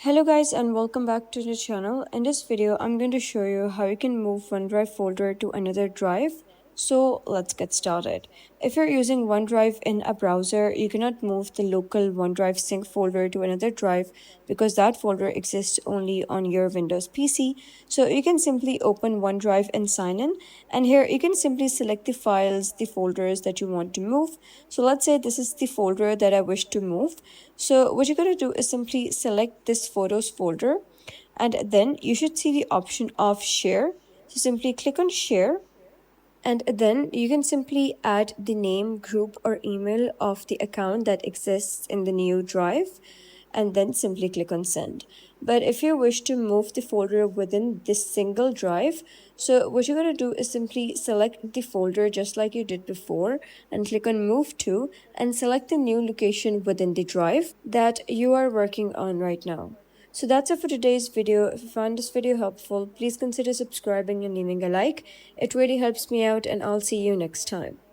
Hello guys and welcome back to the channel. In this video, I'm going to show you how you can move OneDrive folder to another drive. So let's get started. If you're using OneDrive in a browser, you cannot move the local OneDrive sync folder to another drive because that folder exists only on your Windows PC. So you can simply open OneDrive and sign in. And here you can simply select the files, the folders that you want to move. So let's say this is the folder that I wish to move. So what you're going to do is simply select this photos folder and then you should see the option of share. So simply click on share and then you can simply add the name, group, or email of the account that exists in the new drive and then simply click on send. But if you wish to move the folder within this single drive, so what you're going to do is simply select the folder just like you did before and click on move to and select the new location within the drive that you are working on right now. So that's it for today's video. If you found this video helpful, please consider subscribing and leaving a like. It really helps me out and I'll see you next time.